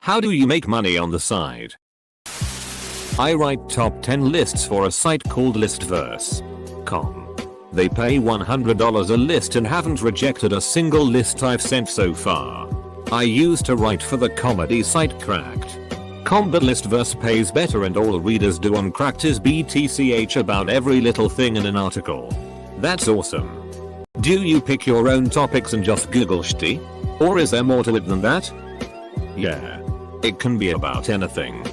How do you make money on the side? I write top 10 lists for a site called listverse.com. They pay $100 a list and haven't rejected a single list I've sent so far. I used to write for the comedy site Cracked.com, but Listverse pays better and all readers do on Cracked is BTCH about every little thing in an article. That's awesome. Do you pick your own topics and just Google shti? Or is there more to it than that? Yeah. It can be about anything.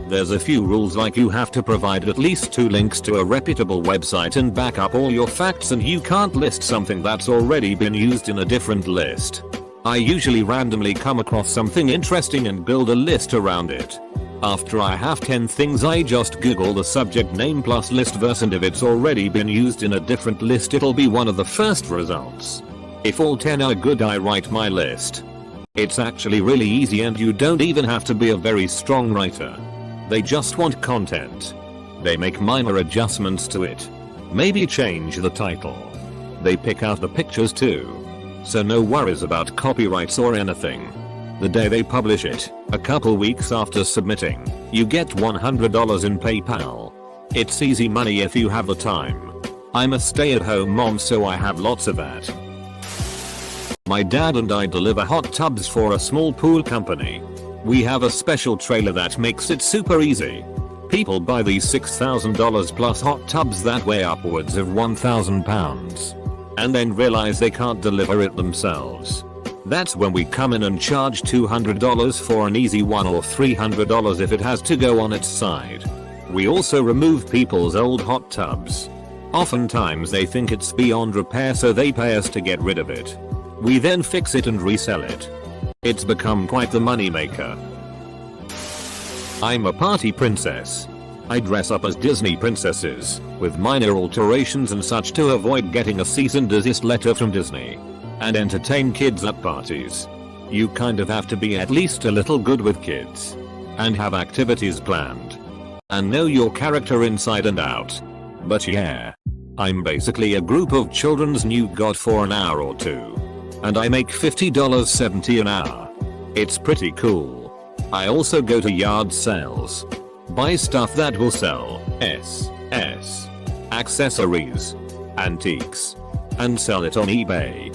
There's a few rules, like you have to provide at least 2 links to a reputable website and back up all your facts, and you can't list something that's already been used in a different list. I usually randomly come across something interesting and build a list around it. After I have 10 things, I just Google the subject name plus listverse, and if it's already been used in a different list, it'll be one of the first results. If all 10 are good, I write my list. It's actually really easy and you don't even have to be a very strong writer. They just want content. They make minor adjustments to it. Maybe change the title. They pick out the pictures too. So no worries about copyrights or anything. The day they publish it, a couple weeks after submitting, you get $100 in PayPal. It's easy money if you have the time. I'm a stay-at-home mom, so I have lots of that. My dad and I deliver hot tubs for a small pool company. We have a special trailer that makes it super easy. People buy these $6,000 plus hot tubs that weigh upwards of 1,000 pounds. And then realize they can't deliver it themselves. That's when we come in and charge $200 for an easy one, or $300 if it has to go on its side. We also remove people's old hot tubs. Oftentimes they think it's beyond repair, so they pay us to get rid of it. We then fix it and resell it. It's become quite the moneymaker. I'm a party princess. I dress up as Disney princesses, with minor alterations and such, to avoid getting a cease and desist letter from Disney. And entertain kids at parties. You kind of have to be at least a little good with kids. And have activities planned. And know your character inside and out. But yeah. I'm basically a group of children's new god for an hour or two. And I make $50.70 an hour. It's pretty cool. I also go to yard sales. Buy stuff that will sell. Accessories. Antiques. And sell it on eBay.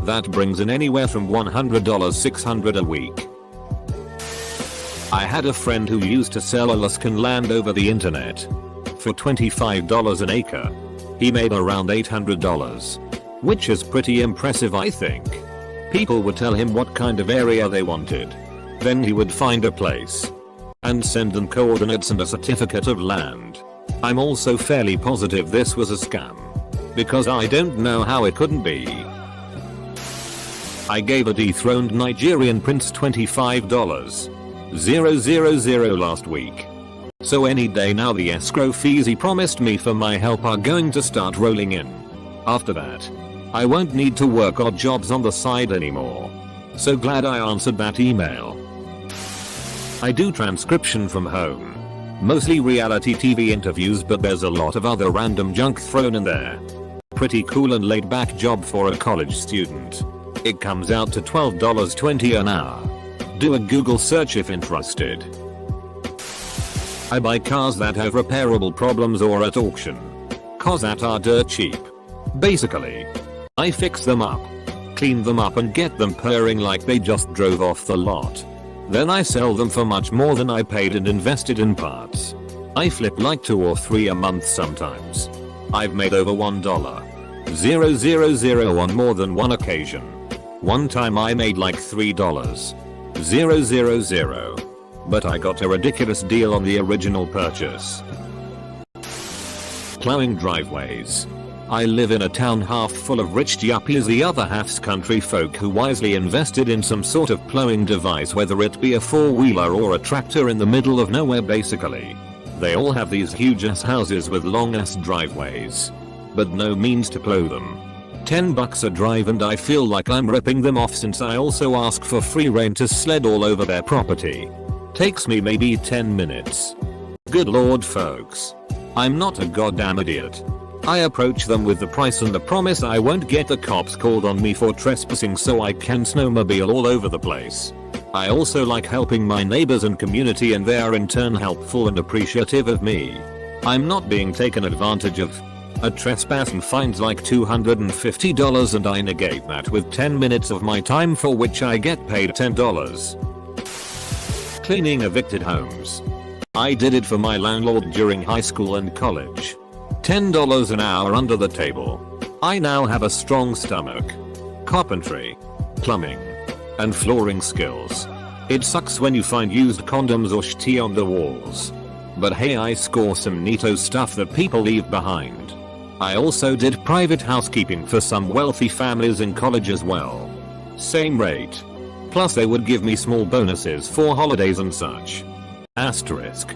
That brings in anywhere from $100 to $600 a week. I had a friend who used to sell Alaskan land over the internet. For $25 an acre. He made around $800. Which is pretty impressive, I think. People would tell him what kind of area they wanted. Then he would find a place. And send them coordinates and a certificate of land. I'm also fairly positive this was a scam. Because I don't know how it couldn't be. I gave a dethroned Nigerian prince $25,000 last week. So any day now the escrow fees he promised me for my help are going to start rolling in. After that, I won't need to work odd jobs on the side anymore. So glad I answered that email. I do transcription from home. Mostly reality TV interviews, but there's a lot of other random junk thrown in there. Pretty cool and laid back job for a college student. It comes out to $12.20 an hour. Do a Google search if interested. I buy cars that have repairable problems or at auction. Cars that are dirt cheap. Basically, I fix them up, clean them up and get them purring like they just drove off the lot. Then I sell them for much more than I paid and invested in parts. I flip like 2 or 3 a month sometimes. I've made over $1,000 on more than one occasion. One time I made like $3,000. But I got a ridiculous deal on the original purchase. Plowing driveways. I live in a town half full of rich yuppies, the other half's country folk who wisely invested in some sort of plowing device, whether it be a 4-wheeler or a tractor in the middle of nowhere basically. They all have these huge ass houses with long ass driveways. But no means to plow them. $10 a drive and I feel like I'm ripping them off since I also ask for free rein to sled all over their property. Takes me maybe 10 minutes. Good lord folks. I'm not a goddamn idiot. I approach them with the price and the promise I won't get the cops called on me for trespassing so I can snowmobile all over the place. I also like helping my neighbors and community, and they are in turn helpful and appreciative of me. I'm not being taken advantage of. A trespass and fines like $250 and I negate that with 10 minutes of my time, for which I get paid $10. Cleaning evicted homes. I did it for my landlord during high school and college. $10 an hour under the table. I now have a strong stomach. Carpentry, plumbing, and flooring skills. It sucks when you find used condoms or shit on the walls. But hey, I score some neato stuff that people leave behind. I also did private housekeeping for some wealthy families in college as well. Same rate. Plus they would give me small bonuses for holidays and such. Asterisk.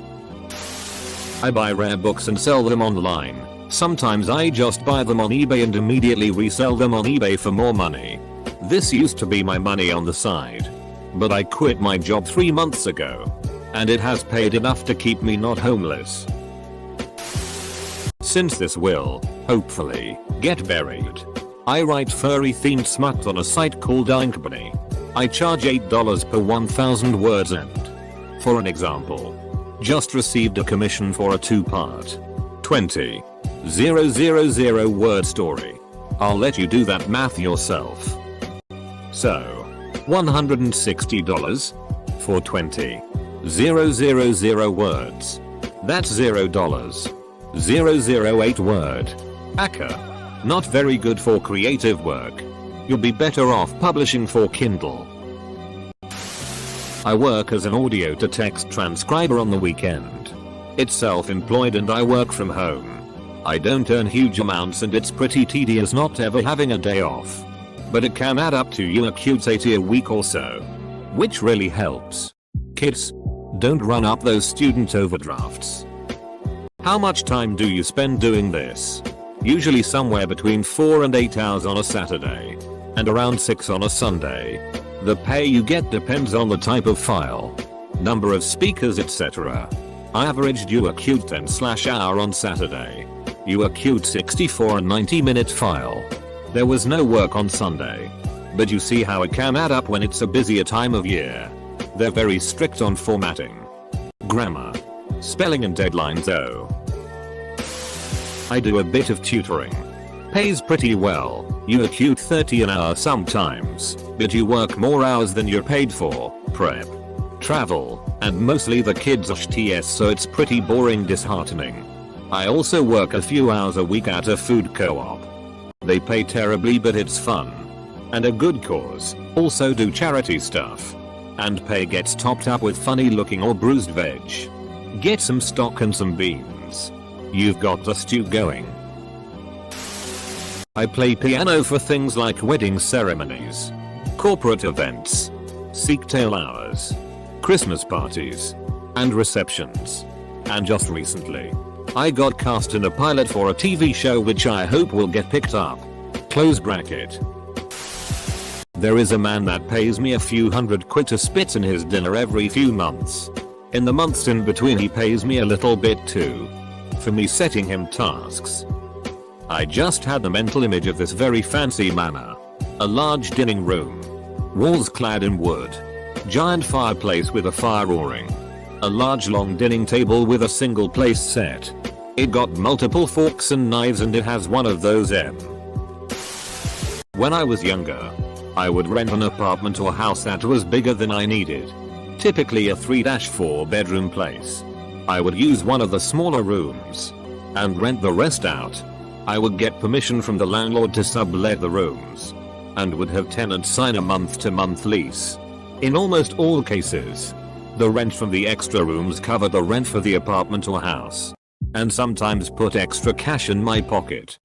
I buy rare books and sell them online. Sometimes I just buy them on eBay and immediately resell them on eBay for more money. This used to be my money on the side. But I quit my job 3 months ago. And it has paid enough to keep me not homeless. Since this will, hopefully, get buried, I write furry themed smut on a site called Inkbunny. I charge $8 per 1,000 words and, for an example, just received a commission for a 2-part 20,000 word story. I'll let you do that math yourself. So, $160 for 20,000 words. That's $0. 008 word. Aka. Not very good for creative work. You'll be better off publishing for Kindle. I work as an audio to text transcriber on the weekend. It's self-employed and I work from home. I don't earn huge amounts and it's pretty tedious not ever having a day off. But it can add up to you a cute $80 a week or so. Which really helps. Kids, don't run up those student overdrafts. How much time do you spend doing this? Usually somewhere between 4 and 8 hours on a Saturday. And around 6 on a Sunday. The pay you get depends on the type of file, number of speakers, etc. I averaged you a cute 10/hour on Saturday. You a cute 64 and 90-minute file. There was no work on Sunday. But you see how it can add up when it's a busier time of year. They're very strict on formatting, grammar, spelling and deadlines though. I do a bit of tutoring. Pays pretty well. You a cute 30 an hour sometimes, but you work more hours than you're paid for, prep, travel, and mostly the kids are shts, so it's pretty boring, disheartening. I also work a few hours a week at a food co-op. They pay terribly but it's fun. And a good cause. Also do charity stuff. And pay gets topped up with funny looking or bruised veg. Get some stock and some beans. You've got the stew going. I play piano for things like wedding ceremonies, corporate events, Sikh tail hours, Christmas parties, and receptions. And just recently, I got cast in a pilot for a TV show which I hope will get picked up. Close bracket. There is a man that pays me a few £100 to spit in his dinner every few months. In the months in between he pays me a little bit too. For me setting him tasks. I just had the mental image of this very fancy manor. A large dining room. Walls clad in wood. Giant fireplace with a fire roaring. A large long dining table with a single place set. It got multiple forks and knives and it has one of those When I was younger, I would rent an apartment or house that was bigger than I needed. Typically a 3-4 bedroom place. I would use one of the smaller rooms and rent the rest out. I would get permission from the landlord to sublet the rooms and would have tenants sign a month-to-month lease. In almost all cases, the rent from the extra rooms covered the rent for the apartment or house, and sometimes put extra cash in my pocket.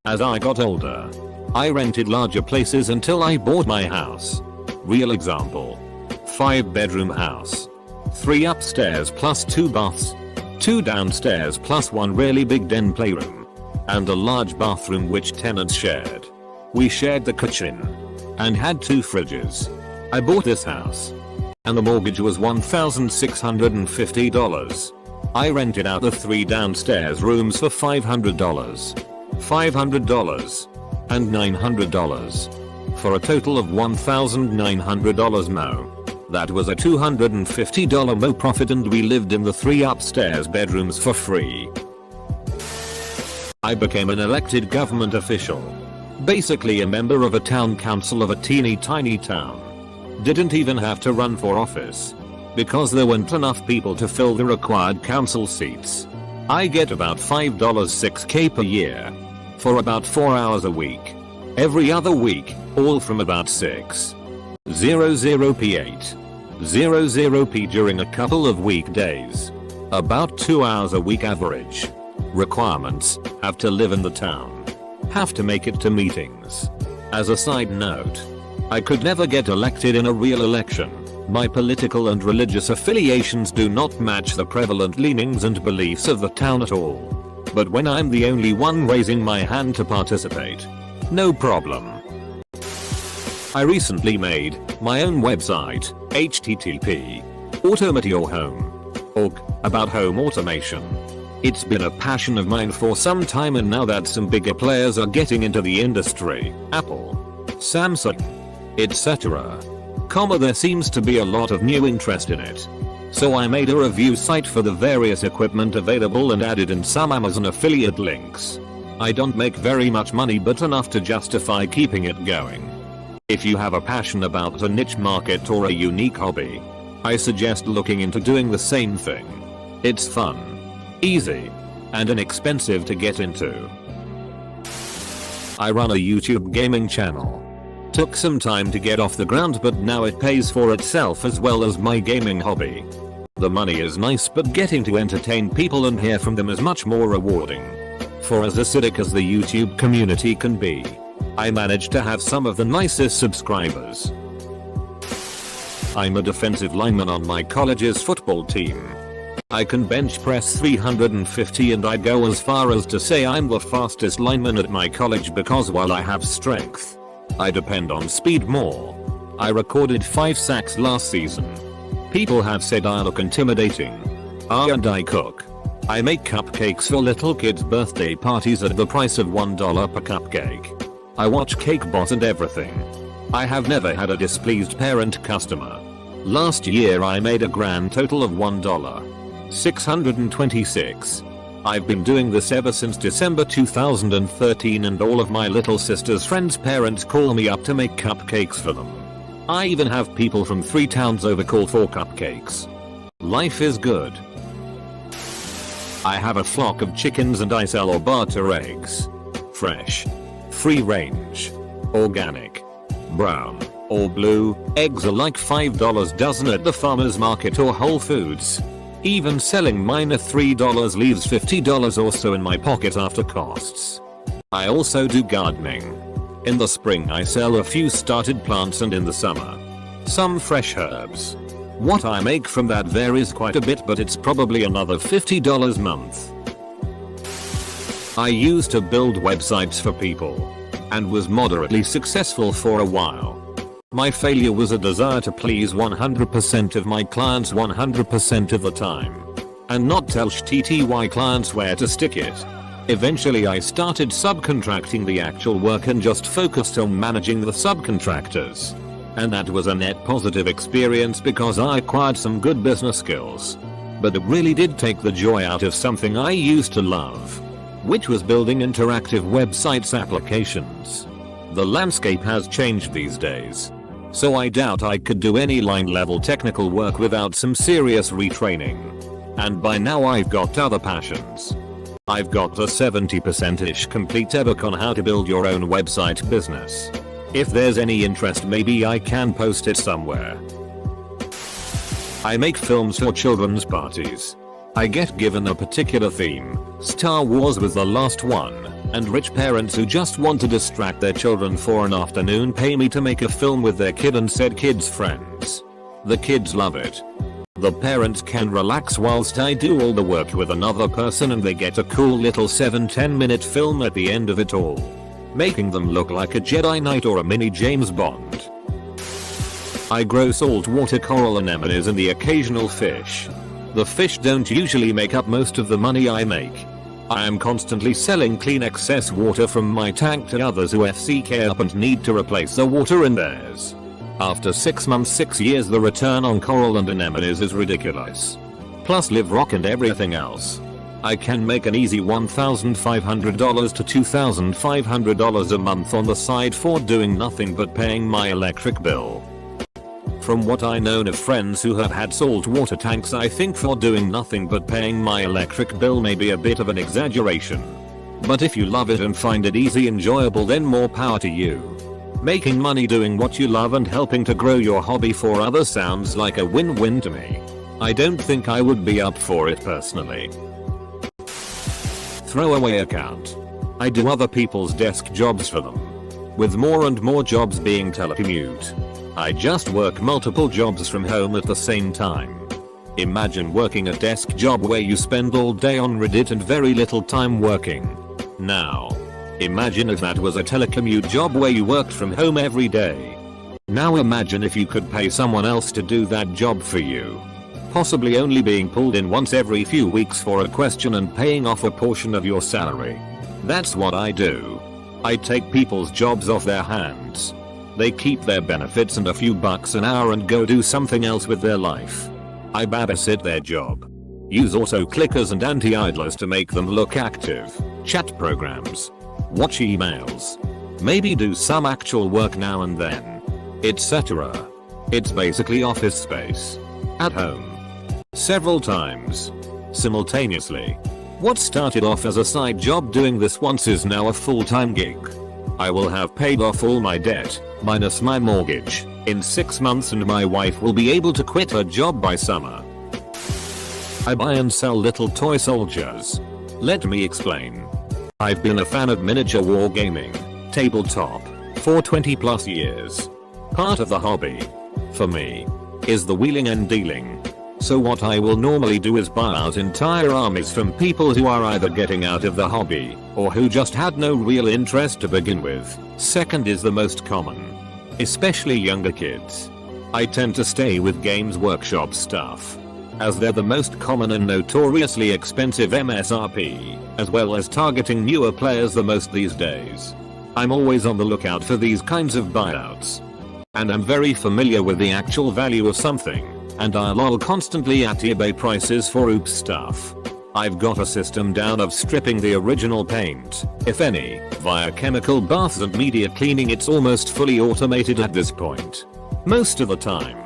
As I got older, I rented larger places until I bought my house. Real example. 5-bedroom house. 3 upstairs plus 2 baths. 2 downstairs plus 1 really big den playroom. And a large bathroom which tenants shared. We shared the kitchen. And had 2 fridges. I bought this house. And the mortgage was $1,650. I rented out the 3 downstairs rooms for $500. $500. And $900. For a total of $1,900 mo. That was a $250 mo profit and we lived in the 3 upstairs bedrooms for free. I became an elected government official. Basically a member of a town council of a teeny tiny town. Didn't even have to run for office. Because there weren't enough people to fill the required council seats. I get about $5.6k per year. For about 4 hours a week. Every other week, all from about 6:00 p.m. during a couple of weekdays. About 2 hours a week average. Requirements: have to live in the town. Have to make it to meetings. As a side note, I could never get elected in a real election. My political and religious affiliations do not match the prevalent leanings and beliefs of the town at all. But when I'm the only one raising my hand to participate, no problem. I recently made my own website, http automateyourhome.org, about home automation. It's been a passion of mine for some time, and now that some bigger players are getting into the industry, Apple, Samsung, etc., there seems to be a lot of new interest in it. So I made a review site for the various equipment available and added in some Amazon affiliate links. I don't make very much money, but enough to justify keeping it going. If you have a passion about a niche market or a unique hobby, I suggest looking into doing the same thing. It's fun, easy, and inexpensive to get into. I run a YouTube gaming channel. Took some time to get off the ground, but now it pays for itself as well as my gaming hobby. The money is nice, but getting to entertain people and hear from them is much more rewarding. For as acidic as the YouTube community can be, I managed to have some of the nicest subscribers. I'm a defensive lineman on my college's football team. I can bench press 350, and I'd go as far as to say I'm the fastest lineman at my college, because while I have strength, I depend on speed more. I recorded 5 sacks last season. People have said I look intimidating. And I cook. I make cupcakes for little kids' birthday parties at the price of $1 per cupcake. I watch Cake Boss and everything. I have never had a displeased parent customer. Last year I made a grand total of $1.626. I've been doing this ever since December 2013, and all of my little sister's friends' parents call me up to make cupcakes for them. I even have people from 3 towns over call for cupcakes. Life is good. I have a flock of chickens and I sell or barter eggs. Fresh, free range, organic, brown, or blue. Eggs are like $5 dozen at the farmer's market or Whole Foods. Even selling mine at $3 leaves $50 or so in my pocket after costs. I also do gardening. In the spring I sell a few started plants, and in the summer, some fresh herbs. What I make from that varies quite a bit, but it's probably another $50 a month. I used to build websites for people, and was moderately successful for a while. My failure was a desire to please 100% of my clients 100% of the time, and not tell shitty clients where to stick it. Eventually I started subcontracting the actual work and just focused on managing the subcontractors. And that was a net positive experience because I acquired some good business skills. But it really did take the joy out of something I used to love, which was building interactive websites applications. The landscape has changed these days, so I doubt I could do any line level technical work without some serious retraining. And by now I've got other passions. I've got a 70%-ish complete ebook on how to build your own website business. If there's any interest, maybe I can post it somewhere. I make films for children's parties. I get given a particular theme. Star Wars was the last one, and rich parents who just want to distract their children for an afternoon pay me to make a film with their kid and said kid's friends. The kids love it. The parents can relax whilst I do all the work with another person, and they get a cool little 7-10 minute film at the end of it all, making them look like a Jedi Knight or a mini James Bond. I grow saltwater coral anemones and the occasional fish. The fish don't usually make up most of the money I make. I am constantly selling clean excess water from my tank to others who FCK up and need to replace the water in theirs. After 6 months 6 years the return on coral and anemones is ridiculous. Plus live rock and everything else. I can make an easy $1,500 to $2,500 a month on the side for doing nothing but paying my electric bill. From what I know of friends who have had saltwater tanks, I think for doing nothing but paying my electric bill may be a bit of an exaggeration. But if you love it and find it easy enjoyable, then more power to you. Making money doing what you love and helping to grow your hobby for others sounds like a win-win to me. I don't think I would be up for it personally. Throwaway account. I do other people's desk jobs for them. With more and more jobs being telecommute, I just work multiple jobs from home at the same time. Imagine working a desk job where you spend all day on Reddit and very little time working. Now, imagine if that was a telecommute job where you worked from home every day. Now imagine if you could pay someone else to do that job for you. Possibly only being pulled in once every few weeks for a question and paying off a portion of your salary. That's what I do. I take people's jobs off their hands. They keep their benefits and a few bucks an hour and go do something else with their life. I babysit their job. Use auto-clickers and anti-idlers to make them look active. Chat programs. Watch emails. Maybe do some actual work now and then. Etc. It's basically office space. At home. Several times. Simultaneously. What started off as a side job doing this once is now a full-time gig. I will have paid off all my debt, minus my mortgage, in 6 months, and my wife will be able to quit her job by summer. I buy and sell little toy soldiers. Let me explain. I've been a fan of miniature wargaming, tabletop, for 20 plus years. Part of the hobby, for me, is the wheeling and dealing. So what I will normally do is buy out entire armies from people who are either getting out of the hobby, or who just had no real interest to begin with. Second is the most common. Especially younger kids. I tend to stay with Games Workshop stuff, as they're the most common and notoriously expensive MSRP, as well as targeting newer players the most these days. I'm always on the lookout for these kinds of buyouts. And I'm very familiar with the actual value of something, and I lol constantly at eBay prices for oops stuff. I've got a system down of stripping the original paint, if any, via chemical baths and media cleaning. It's almost fully automated at this point. Most of the time,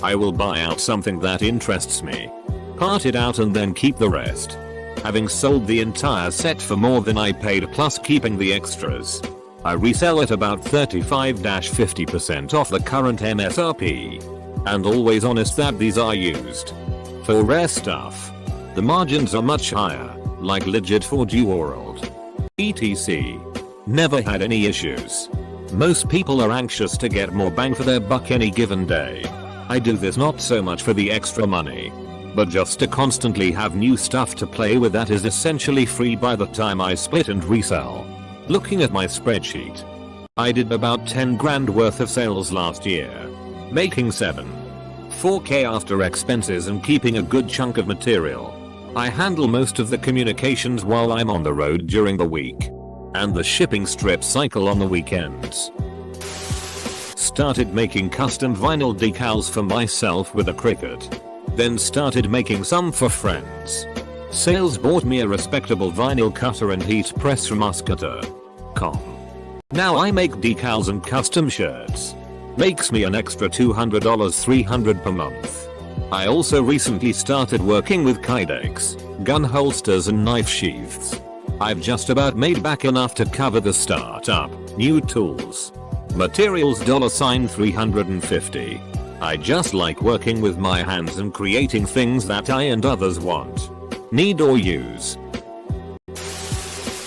I will buy out something that interests me, part it out and then keep the rest. Having sold the entire set for more than I paid plus keeping the extras, I resell at about 35-50% off the current MSRP. And always honest that these are used. For rare stuff, the margins are much higher, like legit 4G World. etc. Never had any issues. Most people are anxious to get more bang for their buck any given day. I do this not so much for the extra money, but just to constantly have new stuff to play with that is essentially free by the time I split and resell. Looking at my spreadsheet, I did about 10 grand worth of sales last year, making 4K after expenses and keeping a good chunk of material. I handle most of the communications while I'm on the road during the week, and the shipping strip cycle on the weekends. Started making custom vinyl decals for myself with a Cricut. Then started making some for friends. Sales bought me a respectable vinyl cutter and heat press from AskReddit.com. Now I make decals and custom shirts. Makes me an extra $200 $300 per month. I also recently started working with kydex, gun holsters and knife sheaths. I've just about made back enough to cover the startup, new tools, materials $350. I just like working with my hands and creating things that I and others want, need or use.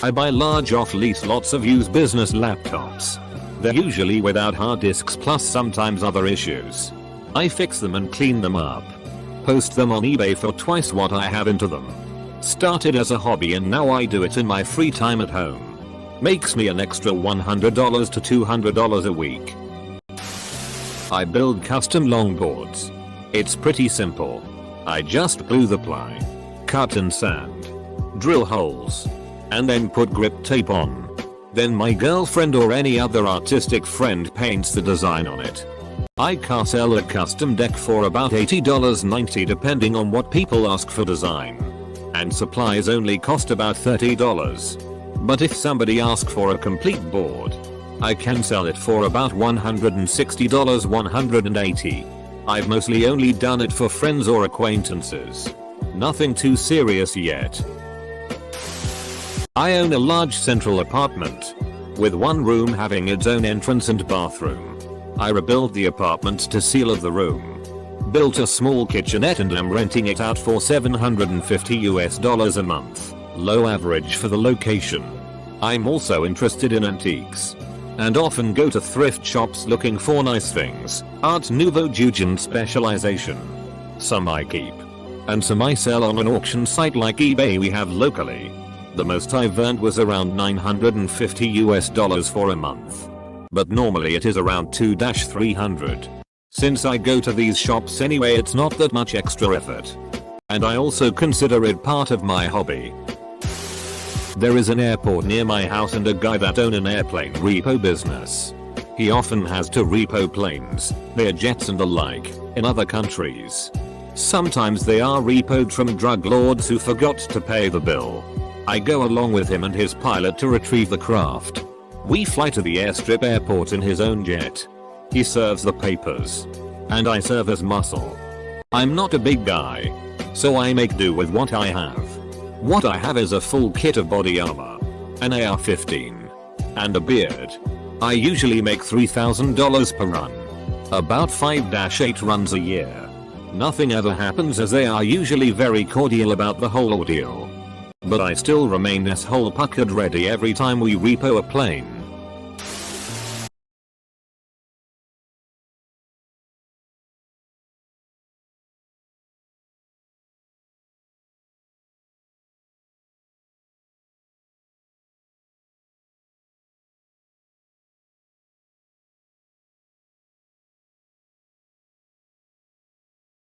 I buy large off-lease lots of used business laptops. They're usually without hard disks plus sometimes other issues. I fix them and clean them up. Post them on eBay for twice what I have into them. Started as a hobby and now I do it in my free time at home. Makes me an extra $100 to $200 a week. I build custom longboards. It's pretty simple. I just glue the ply, cut and sand, drill holes, and then put grip tape on. Then my girlfriend or any other artistic friend paints the design on it. I car sell a custom deck for about $80-$90 depending on what people ask for design. And supplies only cost about $30. But if somebody asks for a complete board, I can sell it for about $160-$180. I've mostly only done it for friends or acquaintances. Nothing too serious yet. I own a large central apartment, with one room having its own entrance and bathroom. I rebuilt the apartment to seal of the room. Built a small kitchenette and am renting it out for $750 a month. Low average for the location. I'm also interested in antiques. And often go to thrift shops looking for nice things. Art Nouveau Jugend specialization. Some I keep. And some I sell on an auction site like eBay we have locally. The most I've earned was around $950 for a month. But normally it is around $200-$300. Since I go to these shops anyway, it's not that much extra effort. And I also consider it part of my hobby. There is an airport near my house and a guy that owns an airplane repo business. He often has to repo planes, their jets and the like, in other countries. Sometimes they are repoed from drug lords who forgot to pay the bill. I go along with him and his pilot to retrieve the craft. We fly to the airstrip airport in his own jet. He serves the papers. And I serve as muscle. I'm not a big guy, so I make do with what I have. What I have is a full kit of body armor, an AR-15, and a beard. I usually make $3,000 per run. About 5-8 runs a year. Nothing ever happens as they are usually very cordial about the whole ordeal. But I still remain asshole puckered ready every time we repo a plane.